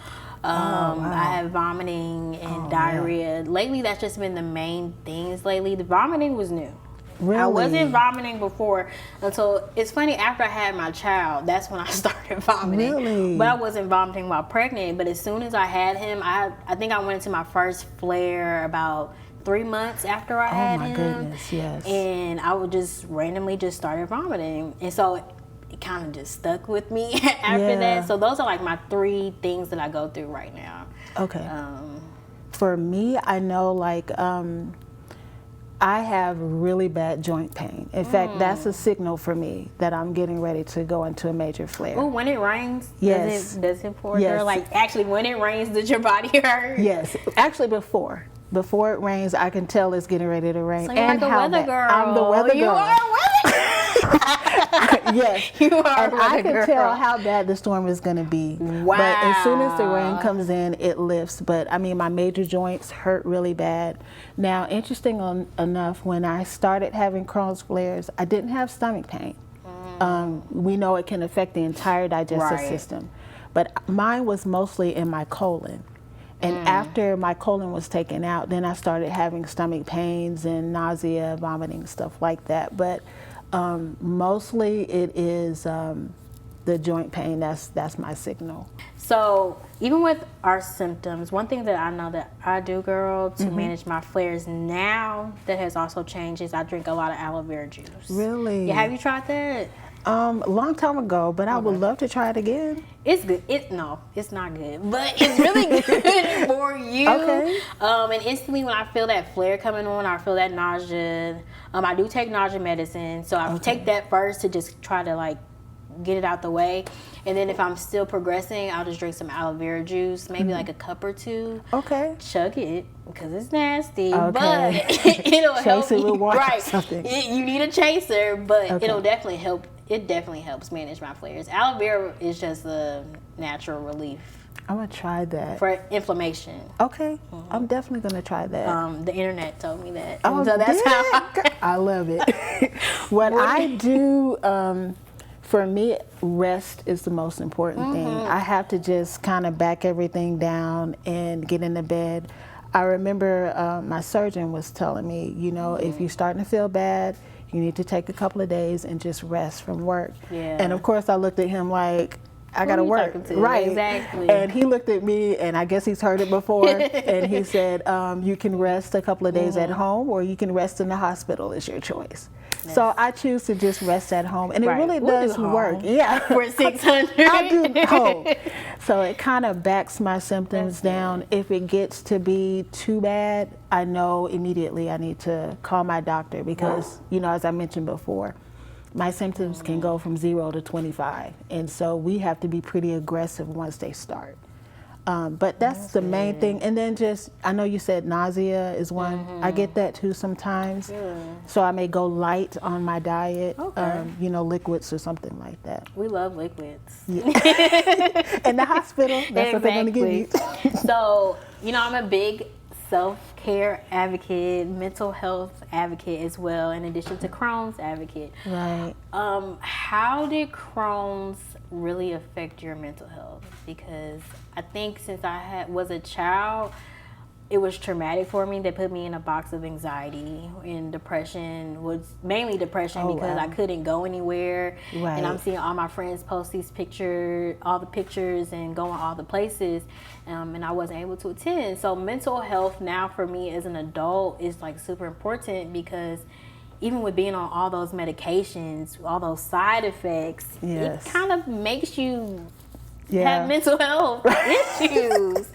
I have vomiting and diarrhea. Lately, that's just been the main things lately. The vomiting was new. Really? I wasn't vomiting before until, it's funny, after I had my child, that's when I started vomiting. Really? But I wasn't vomiting while pregnant. But as soon as I had him, I think I went into my first flare about 3 months after I had my him. goodness, yes. And I would just randomly just started vomiting. And so it kind of just stuck with me after Yeah. that. So those are like my 3 things that I go through right now. Okay. For me, I know, like, I have really bad joint pain. In fact, that's a signal for me that I'm getting ready to go into a major flare. Oh, when it rains, Yes. does it pour? Yes. Or like, actually, when it rains, does your body hurt? Yes, actually before it rains, I can tell it's getting ready to rain. So you're like a how weather bad. girl. I'm the weather girl. You are a weather Yes. You are And a I weather can girl. tell how bad the storm is going to be. But as soon as the rain Wow. comes in, it lifts. But I mean, my major joints hurt really bad. Now, interesting enough, when I started having Crohn's flares, I didn't have stomach pain. We know it can affect the entire digestive Right. system. But mine was mostly in my colon. And after my colon was taken out, then I started having stomach pains and nausea, vomiting, stuff like that. But mostly it is the joint pain. That's my signal. So even with our symptoms, one thing that I know that I do, girl, to manage my flares now that has also changed is I drink a lot of aloe vera juice. Really? Yeah, have you tried that? A long time ago, but I would love to try it again. It's good. No, it's not good, but it's really good for you. Okay. And instantly when I feel that flare coming on, I feel that nausea. I do take nausea medicine, so I take that first to just try to like get it out the way. And then if I'm still progressing, I'll just drink some aloe vera juice, maybe like a cup or 2. Okay. Chug it because it's nasty, Okay. but it'll help it you. with water or Right, something. You need a chaser, but Okay. it'll definitely help. It definitely helps manage my flares. Aloe vera is just a natural relief I'm gonna try that. for inflammation. Okay. I'm definitely gonna try that. The internet told me that, Oh, so that's how. I love it. What I do, for me, rest is the most important thing. I have to just kind of back everything down and get into bed. I remember my surgeon was telling me, you know, if you're starting to feel bad, you need to take a couple of days and just rest from work. Yeah. And of course, I looked at him like, I gotta you work. talking to? Right. Exactly. And he looked at me, and I guess he's heard it before, and he said, you can rest a couple of days at home, or you can rest in the hospital. It's your choice. So I choose to just rest at home, and it Right. really We'll do does home. work. Yeah. For 600. I do home. So it kind of backs my symptoms down. If it gets to be too bad, I know immediately I need to call my doctor because, you know, as I mentioned before, my symptoms can go from 0 to 25. And so we have to be pretty aggressive once they start. But that's the main thing. And then just, I know you said nausea is one. I get that too sometimes. So I may go light on my diet, you know, liquids or something like that. We love liquids. In the hospital, that's what they're going to give you. So, you know, I'm a big self-care advocate, mental health advocate as well, in addition to Crohn's advocate. Right. How did Crohn's really affect your mental health? Because I think since I was a child, it was traumatic for me. They put me in a box of anxiety, and depression was mainly depression because I couldn't go anywhere. Right. And I'm seeing all my friends post these pictures, all the pictures, and going all the places, and I wasn't able to attend. So mental health now for me as an adult is like super important because even with being on all those medications, all those side effects, it kind of makes you have mental health issues.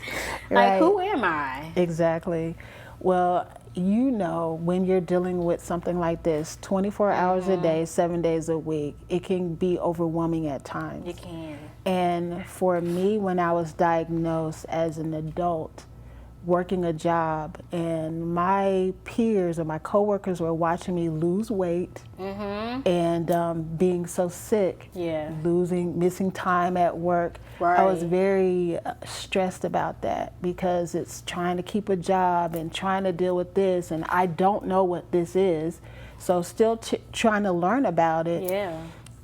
Like, who am I? Exactly. Well, you know, when you're dealing with something like this, 24 hours a day, 7 days a week, it can be overwhelming at times. It can. And for me, when I was diagnosed as an adult, working a job, and my peers or my coworkers were watching me lose weight and being so sick, missing time at work. I was very stressed about that because it's trying to keep a job and trying to deal with this, and I don't know what this is, so still trying to learn about it.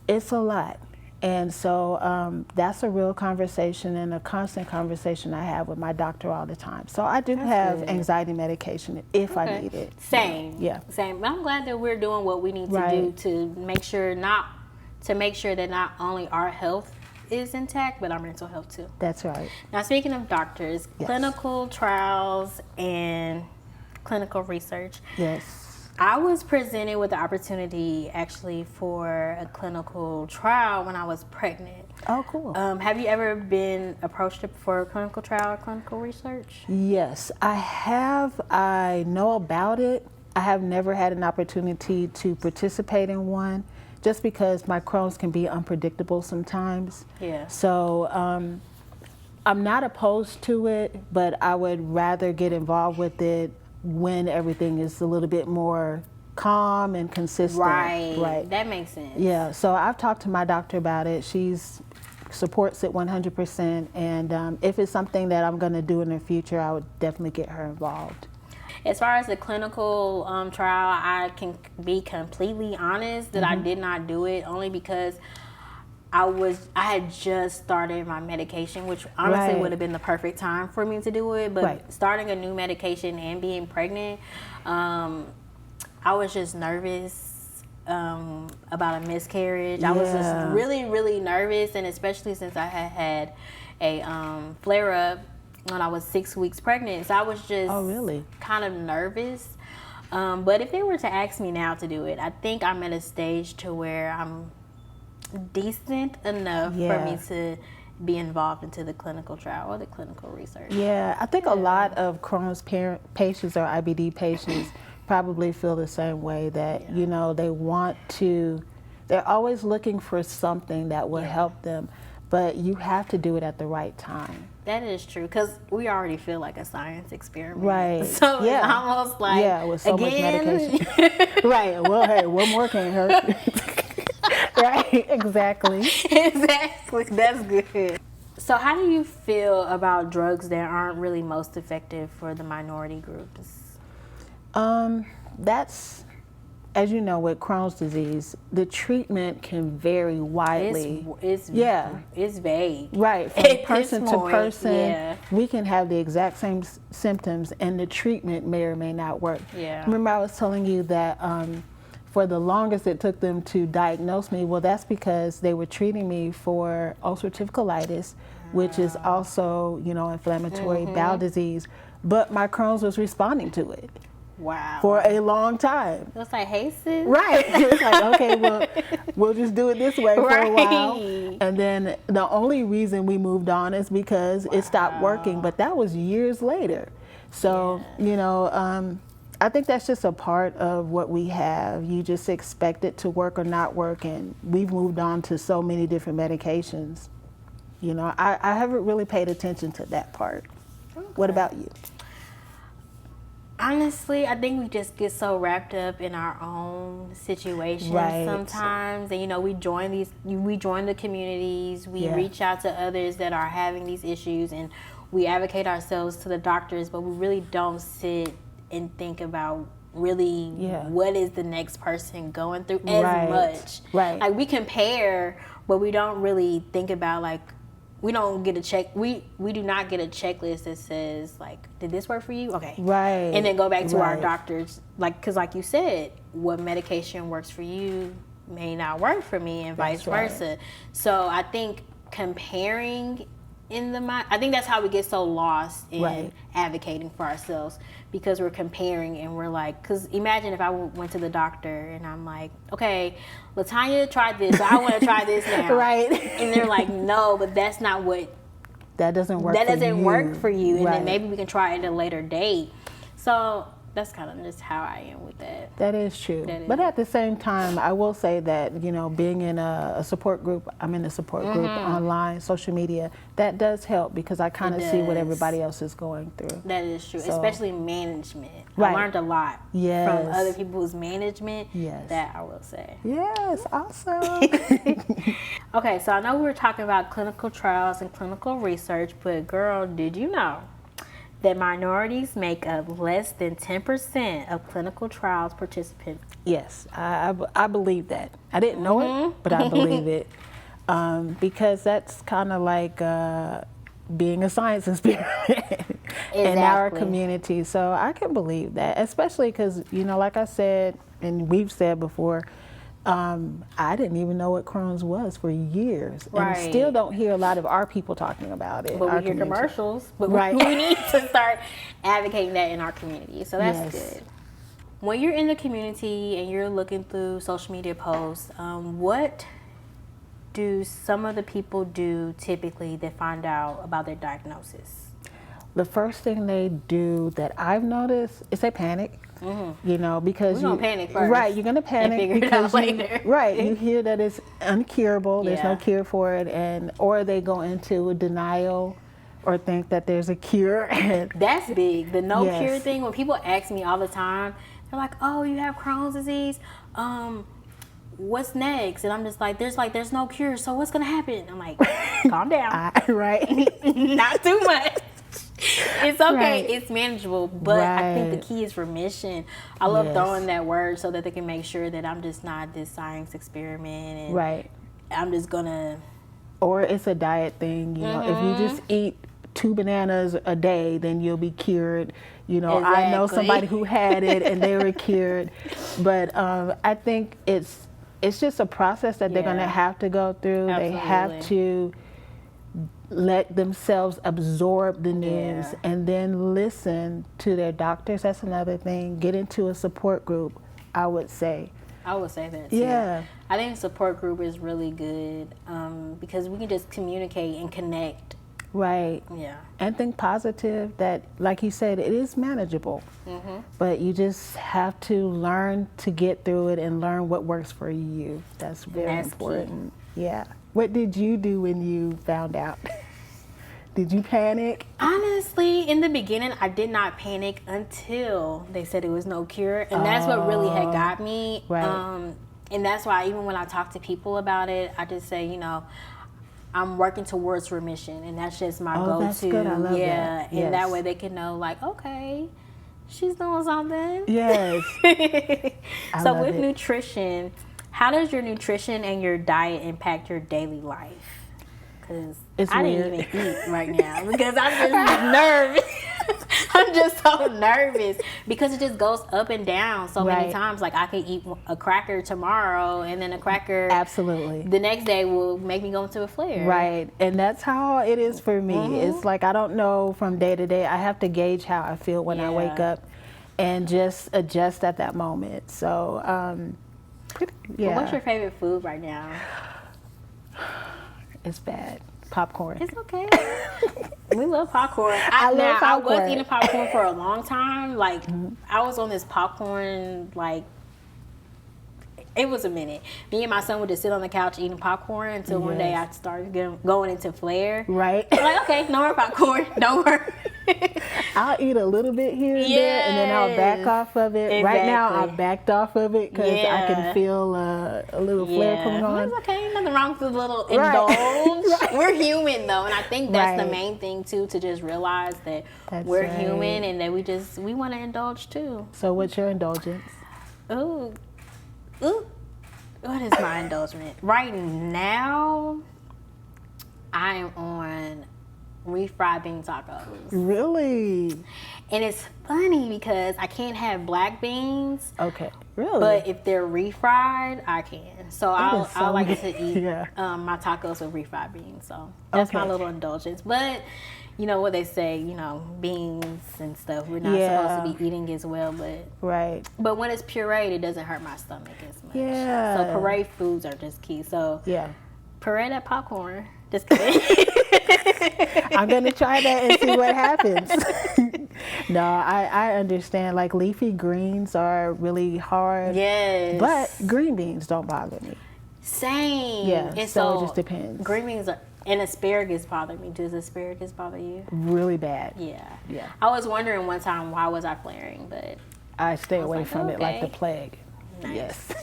It's a lot. And so that's a real conversation and a constant conversation I have with my doctor all the time. So I do have anxiety medication if I need it. Same. Same. But I'm glad that we're doing what we need to do to make sure that not only our health is intact, but our mental health too. That's right. Now, speaking of doctors, clinical trials and clinical research. Yes. I was presented with the opportunity actually for a clinical trial when I was pregnant. Oh, cool. Have you ever been approached for a clinical trial or clinical research? Yes, I have. I know about it. I have never had an opportunity to participate in one just because my Crohn's can be unpredictable sometimes. So I'm not opposed to it, but I would rather get involved with it when everything is a little bit more calm and consistent. Right. That makes sense. Yeah. So I've talked to my doctor about it. She's supports it 100%. And if it's something that I'm going to do in the future, I would definitely get her involved. As far as the clinical trial, I can be completely honest that I did not do it only because I had just started my medication, which honestly would have been the perfect time for me to do it. But starting a new medication and being pregnant, I was just nervous about a miscarriage. I was just really, really nervous, and especially since I had a flare-up when I was 6 weeks pregnant. So I was just kind of nervous. But if they were to ask me now to do it, I think I'm at a stage to where I'm decent enough for me to be involved into the clinical trial or the clinical research. I think a lot of Crohn's patients or IBD patients probably feel the same way, that you know, they're always looking for something that will help them, but you have to do it at the right time. That is true, because we already feel like a science experiment. Right. So it's almost like, with so much medication. Well, hey, one more can't hurt. Right, exactly. Exactly, that's good. So how do you feel about drugs that aren't really most effective for the minority groups? That's, as you know, with Crohn's disease, the treatment can vary widely. It's vague. Right, from person to person, we can have the exact same symptoms and the treatment may or may not work. Remember I was telling you that for the longest it took them to diagnose me, well, that's because they were treating me for ulcerative colitis, which is also, you know, inflammatory bowel disease. But my Crohn's was responding to it Wow. for a long time. It was like, hey, sis. Right. It's like, okay, well, we'll just do it this way for a while. Right. And then the only reason we moved on is because it stopped working. But that was years later. So, you know, I think that's just a part of what we have. You just expect it to work or not work. And we've moved on to so many different medications. You know, I haven't really paid attention to that part. What about you? Honestly, I think we just get so wrapped up in our own situations sometimes, and you know, we join the communities, we reach out to others that are having these issues, and we advocate ourselves to the doctors, but we really don't sit and think about really what is the next person going through as much. Right. Like we compare, but we don't really think about like. We don't get a check. We do not get a checklist that says like, did this work for you? Okay. Right. And then go back to our doctors, like, because like you said, what medication works for you may not work for me, and vice versa. So I think comparing in the mind, I think that's how we get so lost in advocating for ourselves, because we're comparing and we're like, because imagine if I went to the doctor and I'm like, okay, LaTanya tried this, so I want to try this now. Right. And they're like, no, but that's not what. That doesn't work. That doesn't work for you, and Right. then maybe we can try it at a later date. So that's kind of just how I am with that. That is true. That But is. at the same time, I will say that, you know, being in a support group, I'm in a support group online, social media, that does help because I kind of see what does. everybody else is going through. That is true, So- especially management. Right. I learned a lot Yes. from other people's management. Yes. That I will say. Yes, awesome. Okay, so I know we were talking about clinical trials and clinical research, but girl, did you know that minorities make up less than 10% of clinical trials participants? Yes, I believe that. I didn't know it, but I believe it. Because that's kind of like being a science experiment in our Exactly. community. So I can believe that, especially because, you know, like I said, and we've said before, I didn't even know what Crohn's was for years. Right. And still don't hear a lot of our people talking about it. But our we hear community. commercials, but Right. we need to start advocating that in our community. So that's Yes. good. When you're in the community and you're looking through social media posts, what do some of the people do typically that find out about their diagnosis? The first thing they do that I've noticed is they panic. You know, because We're gonna panic first right? You're gonna panic figure it because out you, later. right? You hear that it's uncurable. There's no Yeah. cure for it, and or they go into a denial or think that there's a cure. And That's big. The no Yes. cure thing. When people ask me all the time, they're like, "Oh, you have Crohn's disease. What's next?" And I'm just like, "There's no cure. So what's gonna happen?" I'm like, "Calm down. right? Not too much. It's okay. Right. It's manageable." But I think the Right. key is remission. I love Yes. throwing that word so that they can make sure that I'm just not this science experiment, and Right. I'm just gonna. Or it's a diet thing. You know, if you just eat 2 bananas a day, then you'll be cured. You know, I know Exactly. somebody who had it and they were cured. But I think it's just a process that they're going to Yeah. have to go through. They have Absolutely. to let themselves absorb the news Yeah. and then listen to their doctors. That's another thing. Get into a support group, I would say. I would say that too. Yeah. I think a support group is really good because we can just communicate and connect. Right. Yeah. And think positive that, like you said, it is manageable. But you just have to learn to get through it and learn what works for you. That's very That's key. important. Yeah. What did you do when you found out? Did you panic? Honestly, in the beginning, I did not panic until they said it was no cure, and that's what really had got me. Right. And that's why even when I talk to people about it, I just say, you know, I'm working towards remission, and that's just my go-to. That's good. I love yeah, that. and that Yes. way they can know, like, okay, she's doing something. Yes. So love with it. nutrition, how does your nutrition and your diet impact your daily life? Because It's I weird. didn't even eat right now because I'm just nervous. I'm just so nervous because it just goes up and down so many Right. times. Like I could eat a cracker tomorrow, and then a cracker Absolutely. the next day will make me go into a flare. Right. And that's how it is for me. It's like I don't know from day to day. I have to gauge how I feel when I wake Yeah. up and just adjust at that moment. So, yeah. What's your favorite food right now? It's bad. Popcorn. It's okay. We love popcorn. I love I was popcorn. eating popcorn for a long time. Like I was on this popcorn like it was a minute. Me and my son would just sit on the couch eating popcorn until one day I started going into flare. Right. I'm like, okay, no more popcorn. Don't worry. I'll eat a little bit here and there, and then I'll back Yes. off of it. Right now, Exactly. I've backed off of it because I Yeah. can feel a little flare coming on. It's okay. Nothing wrong with a little Right. indulge. Right. We're human though, and I think that's the Right. main thing too, to just realize that That's we're right. human and that we want to indulge too. So, what's your indulgence? Ooh. What is my indulgence? Right now, I am on refried bean tacos. Really? And it's funny because I can't have black beans, Okay. Really? but if they're refried, I can. So I is so like good. to eat Yeah. my tacos with refried beans. So that's my Okay. little indulgence. But you know what they say, beans and stuff we're not Yeah. supposed to be eating as well. Right. But when it's pureed, it doesn't hurt my stomach as much. Yeah. So pureed foods are just key. So Yeah. puree that popcorn. Just kidding. I'm gonna try that and see what happens. No, I understand. Like leafy greens are really hard. Yes. But green beans don't bother me. Same. Yeah, And so it just depends. Green beans and asparagus bother me. Does asparagus bother you? Really bad. Yeah. Yeah. I was wondering one time why was I flaring, but I stay away like, from it like the okay. plague. Nice. Yes.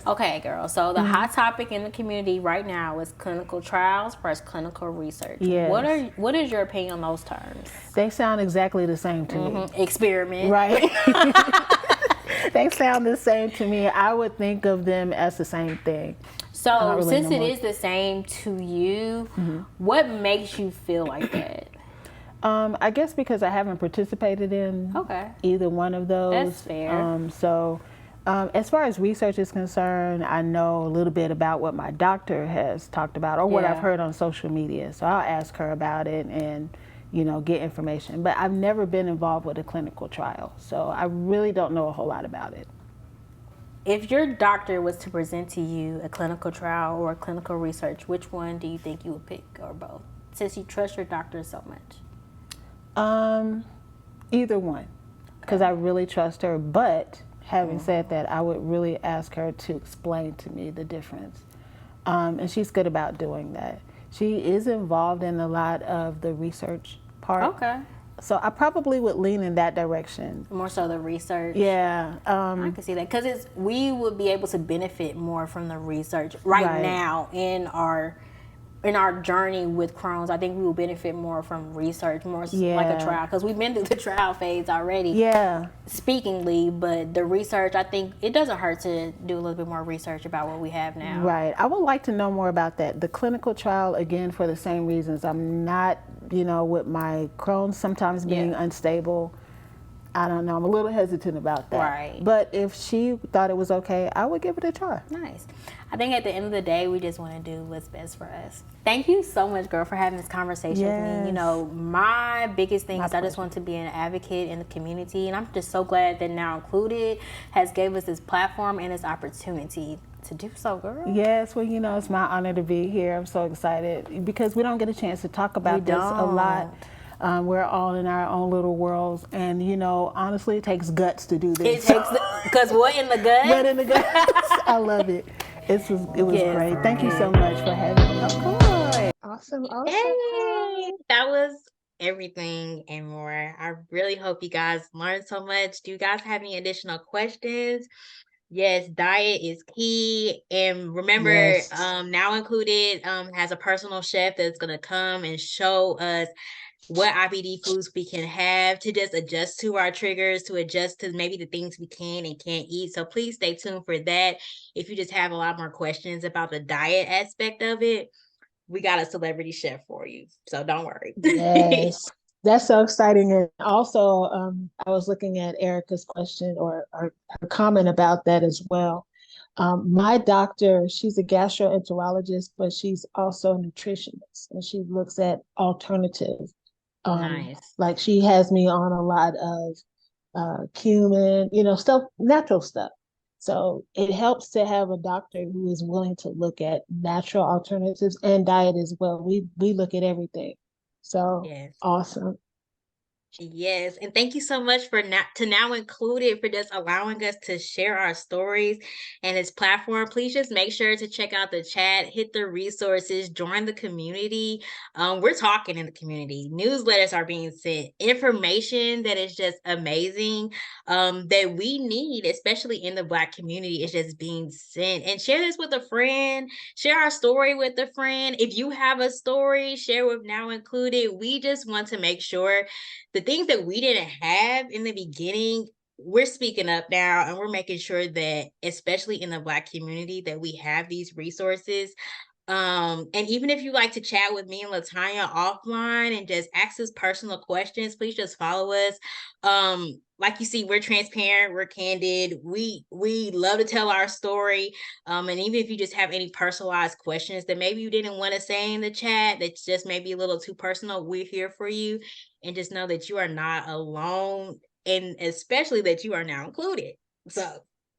okay, girl. So the Mm-hmm. hot topic in the community right now is clinical trials versus clinical research. Yes. What is your opinion on those terms? They sound exactly the same to me. Experiment. Right. They sound the same to me. I would think of them as the same thing. So Not really since no it more. is the same to you, what makes you feel like that? I guess because I haven't participated in Okay. either one of those. That's fair. As far as research is concerned, I know a little bit about what my doctor has talked about or what Yeah. I've heard on social media. So I'll ask her about it and, get information. But I've never been involved with a clinical trial. So I really don't know a whole lot about it. If your doctor was to present to you a clinical trial or a clinical research, which one do you think you would pick, or both? Since you trust your doctor so much. Either one, because I really trust her. But having said that, I would really ask her to explain to me the difference. And she's good about doing that. She is involved in a lot of the research part. Okay. So I probably would lean in that direction. More so the research. Yeah. I can see that because we would be able to benefit more from the research right Right. now in our journey with Crohn's. I think we will benefit more from research, more like a Yeah. trial, because we've been through the trial phase already. Yeah. Speakingly, but the research, I think it doesn't hurt to do a little bit more research about what we have now. Right. I would like to know more about that. The clinical trial, again, for the same reasons. I'm not, with my Crohn's sometimes being Yeah. unstable. I don't know. I'm a little hesitant about that. Right. But if she thought it was okay, I would give it a try. Nice. I think at the end of the day, we just want to do what's best for us. Thank you so much, girl, for having this conversation with me. Yes. My biggest thing My is I just pleasure. want to be an advocate in the community, and I'm just so glad that Now Included has gave us this platform and this opportunity to do so, girl. Yes, well, it's my honor to be here. I'm so excited because we don't get a chance to talk about We this a don't. lot. We're all in our own little worlds, and honestly, it takes guts to do It this. takes because what in the gut? But in the guts, I love it. It was Yes. great. Thank you so much for having me. Of course. Awesome. Yay! That was everything and more. I really hope you guys learned so much. Do you guys have any additional questions? Yes, diet is key. And remember, Yes. Now Included has a personal chef that's gonna come and show us what IBD foods we can have to just adjust to our triggers, to adjust to maybe the things we can and can't eat. So please stay tuned for that. If you just have a lot more questions about the diet aspect of it, we got a celebrity chef for you. So don't worry. Yes. That's so exciting. And also, I was looking at Erica's question or her comment about that as well. My doctor, she's a gastroenterologist, but she's also a nutritionist, and she looks at alternatives. Nice. Like she has me on a lot of cumin, stuff, natural stuff. So it helps to have a doctor who is willing to look at natural alternatives and diet as well. We look at everything. So Yes. awesome. Yes, and thank you so much for now include it, for just allowing us to share our stories and this platform. Please just make sure to check out the chat, hit the resources, join the community. We're talking in the community. Newsletters are being sent, information that is just amazing, that we need, especially in the Black community, is just being sent. And share this with a friend. Share our story with a friend. If you have a story, share with Now Included. We just want to make sure the things that we didn't have in the beginning, we're speaking up now, and we're making sure that, especially in the Black community, that we have these resources. And even if you like to chat with me and Latanya offline and just ask us personal questions, please just follow us. Like you see, we're transparent, we're candid, we love to tell our story. And even if you just have any personalized questions that maybe you didn't want to say in the chat, that's just maybe a little too personal, we're here for you. And just know that you are not alone, and especially that you are now included. So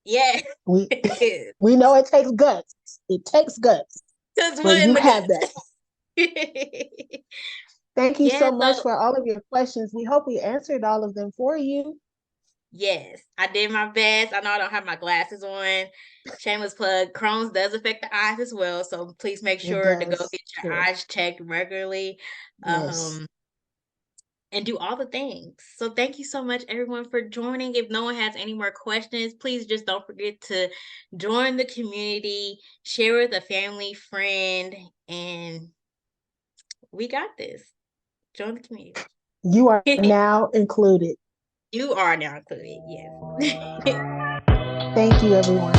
yeah. We we know it takes guts. It takes guts. Just But one you the have that. guts. Thank you Yeah, so much for all of your questions. We hope we answered all of them for you. yes, I did my best. I know I don't have my glasses on. Shameless plug. Crohn's does affect the eyes as well, so please make It sure to go does. get your Sure. eyes checked regularly, Yes. and do all the things. So thank you so much, everyone, for joining. If no one has any more questions, please just don't forget to join the community, share with a family, friend, and we got this. Join the community. You are now included. You are now included. Yes. Thank you, everyone.